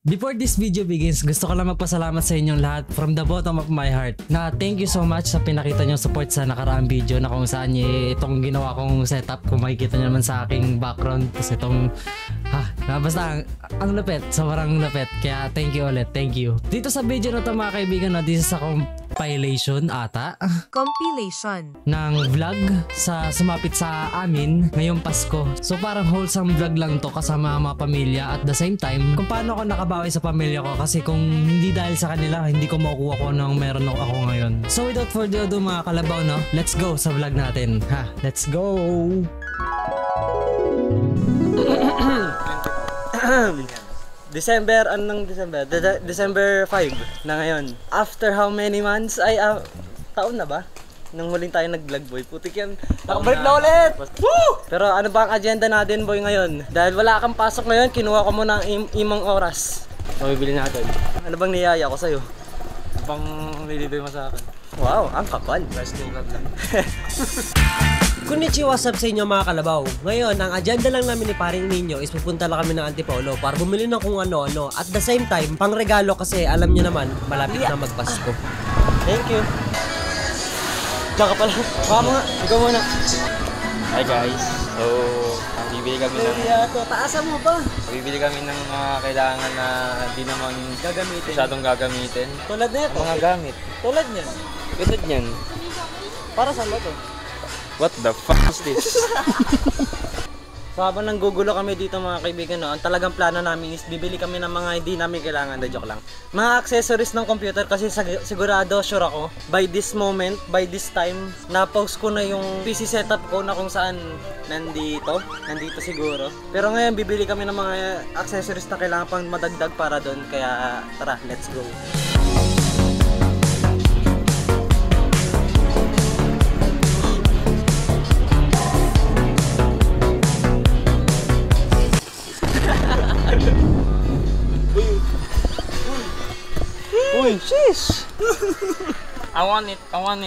Before this video begins, gusto ko lang magpasalamat sa inyong lahat from the bottom of my heart na thank you so much sa pinakita nyong support sa nakaraang video na kung saan itong ginawa kong setup, kung makikita nyo naman sa aking background, tapos itong basta ang lapit, sobrang lapit, kaya thank you ulit, thank you. Dito sa video na to mga kaibigan, this is a compilation ng vlog sa sumapit sa amin ngayong Pasko. So parang wholesome vlog lang to kasama mga pamilya, at the same time kung paano ako nakabawi sa pamilya ko, kasi kung hindi dahil sa kanila hindi ko makukuha ko ng meron ako ngayon. So without further ado mga kalabaw, let's go sa vlog natin. Let's go. December 5 na ngayon. After how many months? Taon na ba? Nang huling tayo nag-vlog, boy. Putik yan. Nakabalik na ulit! Woo! Pero ano ba ang agenda natin, boy, ngayon? Dahil wala kang pasok ngayon, kinuha ko muna ang imang oras. Mabibili natin. Ano bang niyaya ko sa'yo? Pang nilidoy mo sa akin. Wow, ang kapal. Plastic lang. Konnichiwa, what's up sa inyo mga kalabaw. Ngayon, ang agenda lang namin ni Paring Ninyo is pupunta lang kami ng Antipolo para bumili ng kung ano-ano. At the same time, pang regalo kasi alam nyo naman, malapit na magpasko. Thank you. Diyan ka pala. Baka mga, ikaw muna. Hi guys. So, bibili kami ng... Taasan mo ba? Bibili kami ng mga kailangan na hindi naman masyadong gagamitin. Tulad na ito. Mga gamit. Tulad niyan. Tulad niyan. Para saan ba ito? What the fuck is this? So habang nanggugulo kami dito mga kaibigan, ang talagang plano namin is bibili kami ng mga hindi namin kailangan, joke lang. Mga accessories ng computer, kasi sigurado, sure ako, by this moment, by this time, na-post ko na yung PC setup ko na kung saan nandito siguro. Pero ngayon bibili kami ng mga accessories na kailangan pang madagdag para doon, kaya tara, let's go. Uy, sheesh! I want it. Bawal!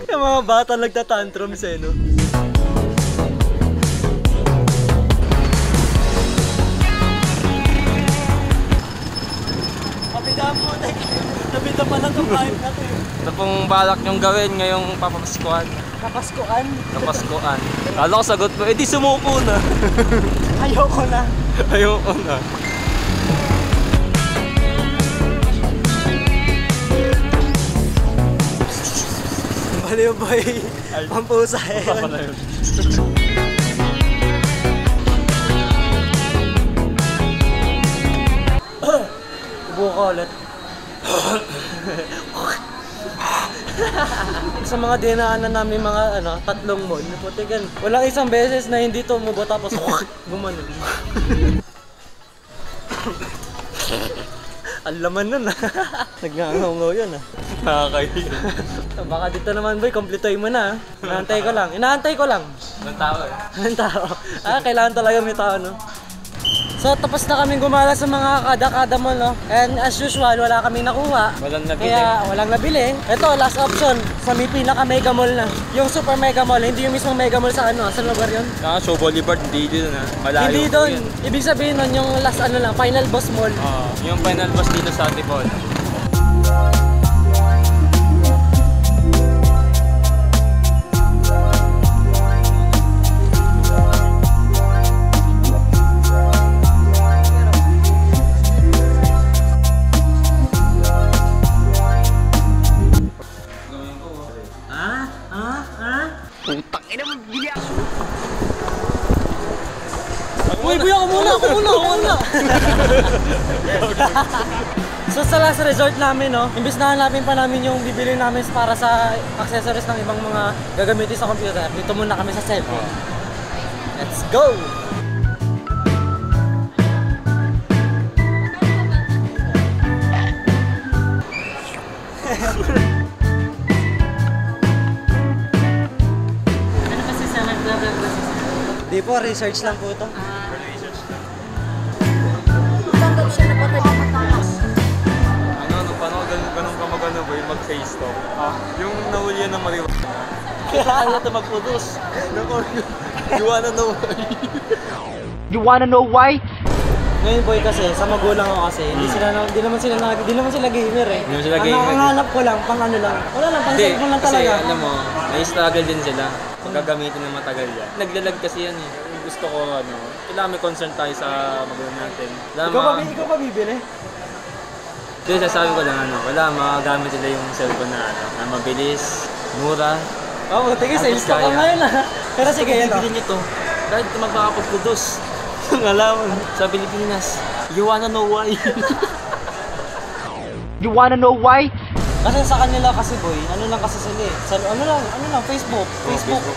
Yung mga bata nagtatantrums no? Kapidaan mo, napita pa lang itong pipe natin. Ito pong balak nyong gawin ngayong papapaskuhan. Kapaskuan? Kapaskuhan. Kala ko sagot mo, di sumuko na. Ayoko na. Ayoko na. Baliw boy. Pampusa yun. Ubo ka ulit. Sa mga dinaanan namin mga tatlong mall, putigan. Walang isang beses na hindi tumubo tapos gumanon. Ang laman nun Nagngangaw yun Nakakahiya. Baka dito naman boy, kompletuhin mo na. Inaantay ko lang. Ng tao Ng tao. Kailangan talaga may tao So tapos na kaming gumala sa mga kada-kada mall And as usual, wala kaming nakuha. Walang nabili. Kaya walang nabili. Ito, last option. Sa may pinaka mega mall na. Yung super mega mall, hindi yung mismong mega mall sa saan lugar yun? Show Boulevard, hindi dito na. Malayo. Hindi doon. Ibig sabihin nun, yung last final boss mall. Yung final boss dito sa Antipolo. Putang ina mo, bili ako! Uy, buya ako muna! So sa last resort namin, imbis na hanapin pa namin yung bibili namin para sa accessories ng ibang mga gagamitin sa computer, dito muna kami sa cellphone. Let's go! Di po, research lang po ito. Research lang. Tanggap siya na patay. Ano, paano ganun ka magano ba yung mag-face talk? Yung nahuli ng marijuana. Kaya ito mag-produce. You wanna know why? You wanna know why? Ngayon boy kasi, sa magulang ko kasi, hindi naman sila gamer eh. Hindi naman sila gamer. Ang hanap ko lang, pang ano lang. Wala lang, pang Hindi, cellphone lang kasi talaga. alam mo, may struggle din sila. Pag gagamitin ng matagal yan. Naglalag kasi yan eh. Gusto ko kailangan may concern tayo sa magulang natin. Ikaw pa bibili? Hindi, sasabi ko lang wala, magagamit nila yung cellphone na mabilis, mura. Oo, tingin sa stock ko ngayon ah. Pero sige, yan o. Bibili nito, kahit magpapag-produce. Yung alam sa Pilipinas. You wanna know why? You wanna know why? Kasi sa kanila kasi boy, ano lang kasi sila eh. Ano lang, Facebook,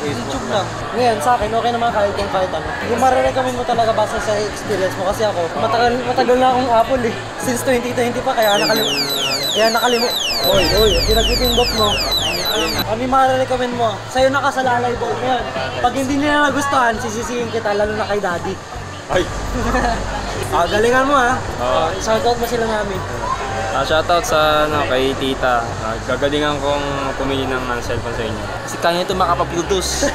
YouTube lang. Ngayon sa akin, okay naman kahit ano. Yung marirecommend mo talaga base sa experience mo kasi ako, matagal na akong Apple eh. Since 2020 pa, kaya nakalimut. Oy, pinagpipindot mo. Kami marirecommend mo. Sa'yo nakasalalay boy. Ngayon, pag hindi nila nagustuhan, sisisihin kita, lalo na kay daddy. Ay! Galingan mo ha. Oo. Shoutout mo sila namin. Shoutout sa kay tita. Gagalingan kong pumili ng cellphone sa inyo. Kasi kaya ito makapag-produce.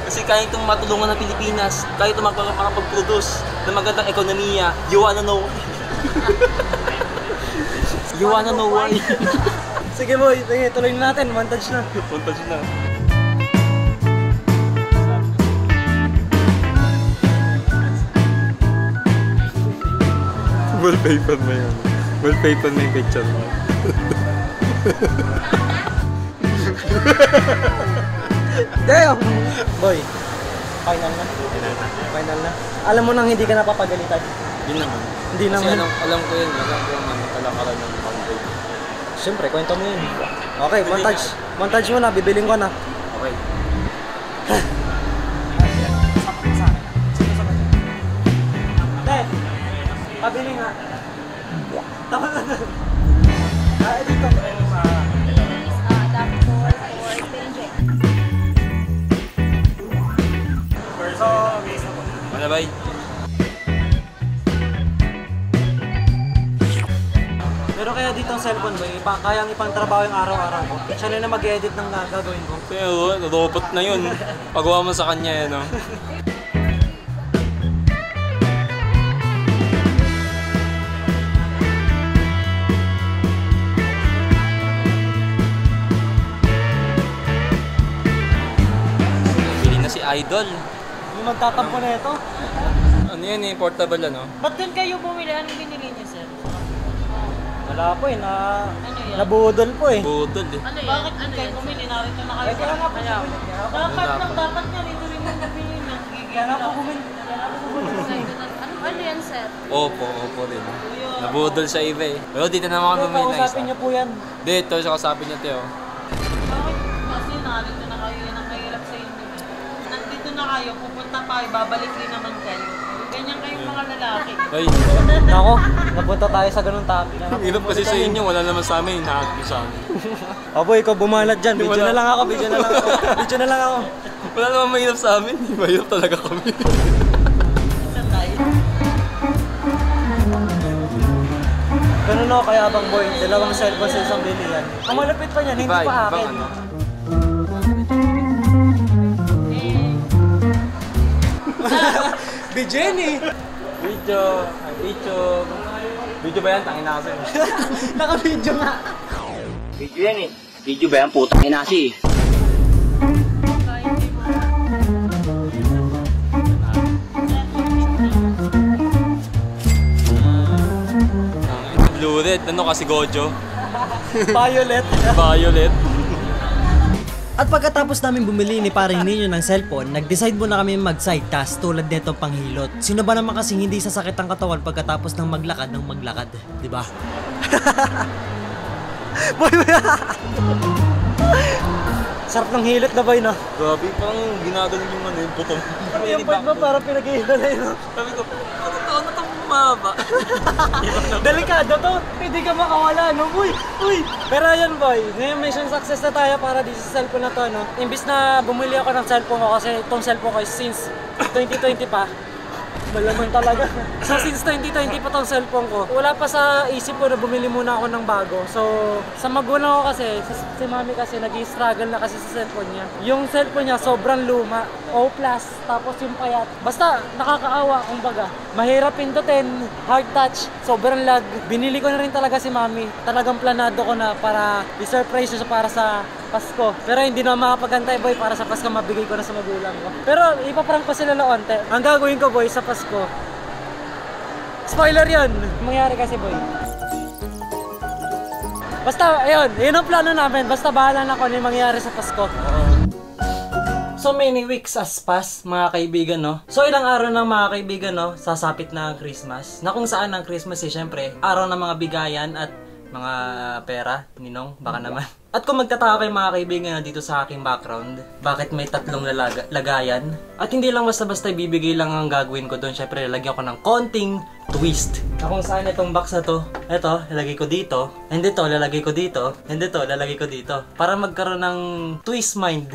Kasi kaya itong matulungan ng Pilipinas. Kaya ito makapag-produce ng magandang ekonomiya. You wanna know? You wanna know why? Sige boy, sige, tuloy na natin. Montage na. Montage na. Wallpaper na yun. Wallpaper na yung picture mo. Damn! Boy, final na. Final na. Alam mo nang hindi ka napapagalitan. Yun naman. Hindi Kasi naman. alam ko yun. Alam ko yung kalakaran ng content. Siyempre, kwento mo yun. Okay, montage. Montage mo na, bibiling ko na. Okay. Dad, pabili nga. Tama na. Dito. Wala bay? Pero kaya dito ang cellphone boy, kayang ipang trabaho yung araw-araw ko. Siya na mag-edit ng gagawin ko. Pero robot na yun. Pagawa mo sa kanya no? Bili na si Idol. Yung magtatampo na ito. Ano yan eh, portable ano? Ba't doon kayo bumili? Anong binili niyo, sir? Wala po eh, Ano yan? nabudol po eh. Budol eh. Ano yan? Bakit ano yan? Bumili narito na kayo. Kaya nga po Kaya, bumili. dapat nga rito rin yung nabili niya. Kaya nga po bumili. Ano yan, sir? Opo rin. Nabudol sa iba eh. Pero dito naman kami bumili ng isa. Kausapin niyo po yan. Dito, sa kasapin niya Teo. bakit? Kasi narito na kayo. Yan ang kahirap sa inyo. Nandito na kayo. Pupunta pa. Babalik din naman kayo. Ganyan kayong mga lalaki. Ay, Nako, napunta tayo sa ganung topic. hirap kasi sa inyo, wala naman sa amin, hinahack sa amin. Abo, ikaw bumalat dyan. Video Wala. na lang ako, video na lang ako. Video na lang ako. Wala naman mahirap sa amin, mahirap talaga kami. Ganun ako kaya bang boy, dalawang cellphone sa isang bilihan. Ang malapit pa niyan, hindi pa akin. ano? Jenny! Video ba yan? Tangin na kasi. Naka-video nga. Video yan eh. Video ba yan? Putang inasi. Blue red, ano kasi Gojo? Violet. Violet. At pagkatapos namin bumili ni paring ninyo ng cellphone, nag-decide muna kami mag-side task tulad nito panghilot. Sino ba naman kasing hindi sasakit ang katawan pagkatapos ng maglakad, di ba? Sarap ng hilot na boy, no? Grabe, parang ginagaling yung ano, yung butong. Yung part mo parang pinag-ihilalay, no? Sabi ko, ano itong maba? Delikado to, hindi ka makawala, no? Uy! Pero ayun boy, ngayon mission success na tayo para di sa cellphone na to, no? Imbis na bumili ako ng cellphone ko kasi itong cellphone ko is since 2020 pa. Malaman talaga. So since 2020 pa tong cellphone ko, wala pa sa isip ko na bumili muna ako ng bago. So sa magulang ko kasi, si mami kasi nag-i-struggle na kasi sa cellphone niya. Yung cellphone niya sobrang luma, O+, tapos yung payat. Basta nakakaawa kumbaga. Mahirap pindutin, hard touch, sobrang lag. Binili ko na rin talaga si mami. Talagang planado ko na para i-surprise siya para sa Pasko. Pero hindi na makapagantay boy para sa Pasko mabigay ko na sa magulang ko. Pero ipaprank ko sila na onte. Ang gagawin ko boy sa Pasko. Spoiler 'yon. Mangyari kasi boy. Basta ayun, yun ang plano namin. Basta bahala na kung ano yung mangyari sa Pasko. So many weeks has passed mga kaibigan no. So ilang araw ng mga kaibigan no, sasapit na ang Christmas. Na kung saan ang Christmas syempre, araw ng mga bigayan at mga pera, ninong, baka naman. At kung magtataka kayo mga kaibigan dito sa aking background, bakit may tatlong lagayan? At hindi lang basta-basta ibibigay lang ang gagawin ko doon. Syempre, lalagyan ko ng konting twist. Na kung saan itong box na to, ito, lalagay ko dito. And ito, lalagay ko dito. And ito, lalagay ko dito. Para magkaroon ng twist mind.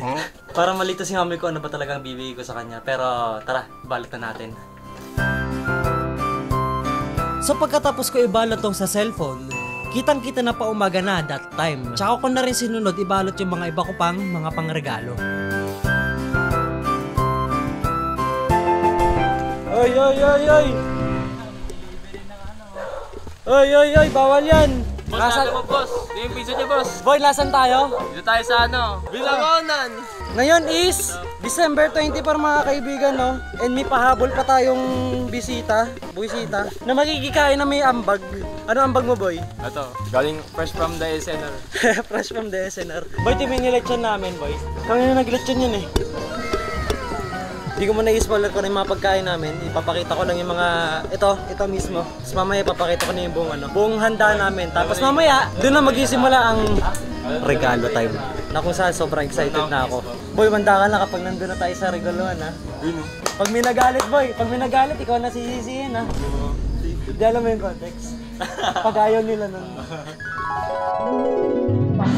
Para malito si mami ko ano ba talagang bibigay ko sa kanya. Pero tara, balot na natin. So pagkatapos ko ibalot tong sa cellphone, kitang-kita na pa umaga na that time. Tsaka ko na rin sinunod ibalot yung mga iba ko pang mga pangregalo. Oy, oy, oy, oy! Oy, oy, oy! Bawal yan! Boss, ano mo boss? Ito yung pizza niya boss. Boy, nasan tayo? Dito tayo sa ano? Bilangonan! Ngayon is December 24 mga kaibigan no. And may pahabol pa tayong bisita na magkikikain na may ambag. Ano ambag mo boy? Ito, galing fresh from the SNR. Fresh from the SNR. Boy, ito yung niletsyon namin boy. Kami na nagletsyon yun eh. Hindi ko muna i-spoiler ko na yung mga pagkain namin. Ipapakita ko lang yung mga, ito mismo. Tapos mamaya ipapakita ko na yung buong handa namin. Tapos mamaya, doon na magsisimula ang regalo time. Na kung saan sobrang excited na ako. Boy, manda ka na kapag nandun na tayo sa regaloan ha. Pag may nagalit boy, ikaw na sisisihin ha. Hindi alam mo yung context. Pag ayaw nila nun.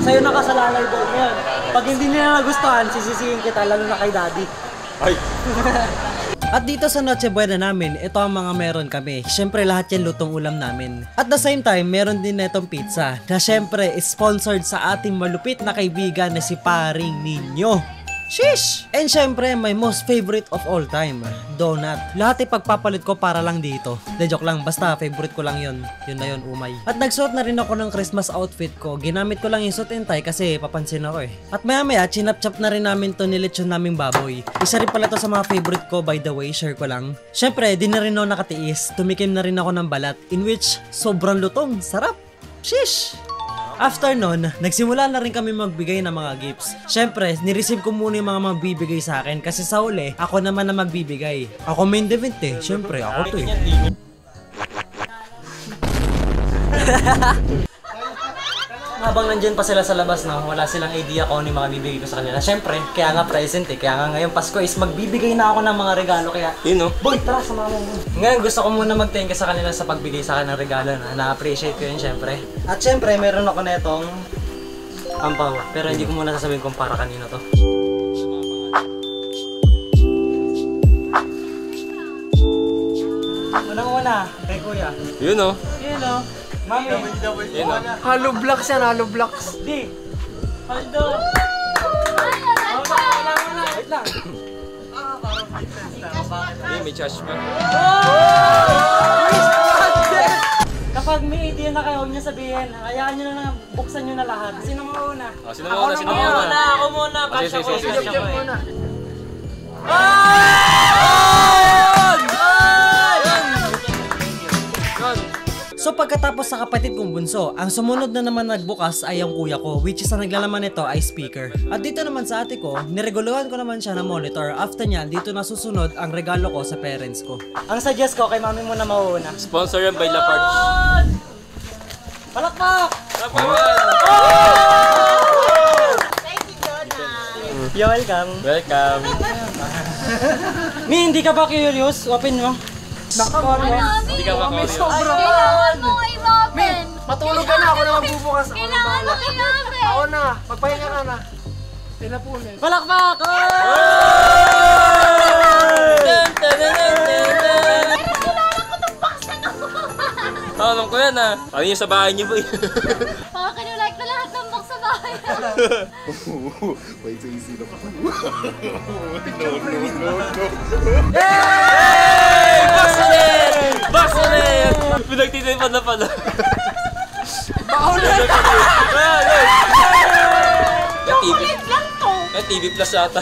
Sa'yo nakasalalay boy. Ngayon, pag hindi nila nagustuhan, sisisihin kita lalo na kay daddy. Ay! At dito sa Noche Buena namin, ito ang mga meron kami. Siyempre lahat yan lutong ulam namin. At the same time, meron din netong pizza na siyempre is sponsored sa ating malupit na kaibigan na si Paring Ninyo. Sheesh! And syempre, my most favorite of all time, donut. Lahat ipagpapalit ko para lang dito. De joke lang, basta favorite ko lang yun. Yun na yun, umay. At nagsuot na rin ako ng Christmas outfit ko. Ginamit ko lang yung suit and tie kasi papansin ako eh. At maya maya, chinap-chap na rin namin to nilitsyon naming baboy. Isa rin pala to sa mga favorite ko, by the way, share ko lang. Syempre, di na rin ako nakatiis. Tumikim na rin ako ng balat, in which sobrang lutong, sarap. Sheesh! After nun, nagsimula na rin kami magbigay ng mga gifts. Syempre, nireceive ko muna yung mga magbibigay sa akin kasi sa uli, ako naman na magbibigay. Ako main event eh. Syempre, ako to eh. Habang nandyan pa sila sa labas no, wala silang idea kung ano yung mga bibigay ko sa kanila. Syempre, kaya nga present eh. Kaya nga ngayong Pasko is magbibigay na ako ng mga regalo. Kaya, Yun no? boy, tara, sumama mo. Ngayon, gusto ko muna mag-thank you sa kanila sa pagbigay sa akin ng regalo na. Na-appreciate ko yun, syempre. At syempre, meron ako na itong ampaw. Pero hindi ko muna sasabihin kung para kanino to. Unang-una, kay kuya. Yun no? Yun o. Mami. Yun no? Hollow blocks yan, hollow blocks. Di. Paldo. Wala. Wait lang. May charge pa. Kapag may idea na kayo, huwag niyo sabihin. Hayaan niyo na buksan niyo na lahat. Sino mauna? Sino muna? Ako muna. Kasya ko. Kasya ko eh. So pagkatapos sa kapatid kong bunso, ang sumunod na naman nagbukas ay ang kuya ko, which is ang naglalaman nito ay speaker. At dito naman sa ate ko, nireguluhan ko naman siya ng monitor. After niya, dito na susunod ang regalo ko sa parents ko. Ang suggest ko, kay mami muna mauna. Sponsor yan by Lafarge. Palakpak! You're welcome. Welcome. Mi, hindi ka ba curious? Open mo. Hindi ka ba curious? Kailangan mo i-open! Matulog ka na, ako na magbubukas. Kailangan mo i-open! Ako na, magpahinga ka na. Tinapunin. Palakpak! yan ah. Ano yung sa bahay niyo ba? Baka kinulike na lahat ng box sa bahay. Box ulit! Box ulit! Pinagtitipan na pala. Paulit! Chocolate lang to. TV Plus ata.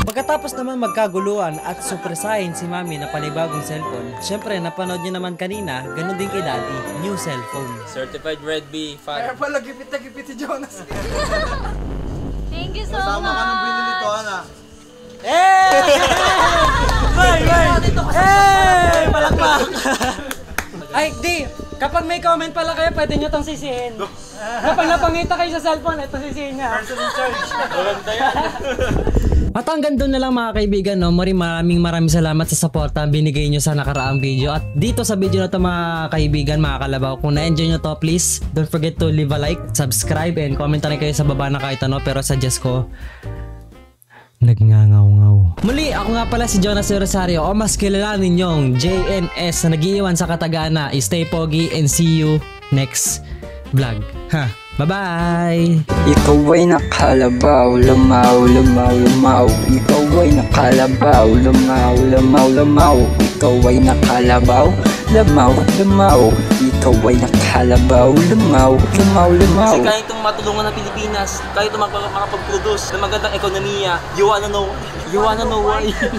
Pagkatapos naman magkaguluhan at supresahin si Mami na panibagong cellphone, syempre napanood niyo naman kanina, ganun din kay Daddy, new cellphone. Certified Red B Kaya fan. pala gipit na gipit si Jonas. Thank you so much. Palakpak! Ay, di! Kapag may comment pala kayo, pwede nyo tong sisihin. Kapag napangita kayo sa cellphone, ito sisihin niya. Maganda yan. At hanggang doon na lang mga kaibigan, no? Maraming salamat sa suporta binigay nyo sa nakaraang video. At dito sa video na to mga kaibigan, mga kalabaw, kung na-enjoy nyo to, please don't forget to leave a like, subscribe, and comment na rin kayo sa baba na kahit ano. Pero suggest ko, nagngangaw-ngaw. Muli, ako nga pala si Jonas Rosario, o mas kilala ninyong JNS na nag-iiwan sa Katagana. Stay pogi and see you next vlog. Ha? Bye-bye! Ikaw ay nakalabaw, lamaw, lamaw, lamaw. Ikaw ay nakalabaw, lamaw, lamaw, lamaw. Ikaw ay nakalabaw, lamaw, lamaw. Ikaw ay nakalabaw, lamaw, lamaw, lamaw. Kasi kaya itong matulungan ng Pilipinas, kaya itong makapag-produce ng magandang ekonomiya. You wanna know why?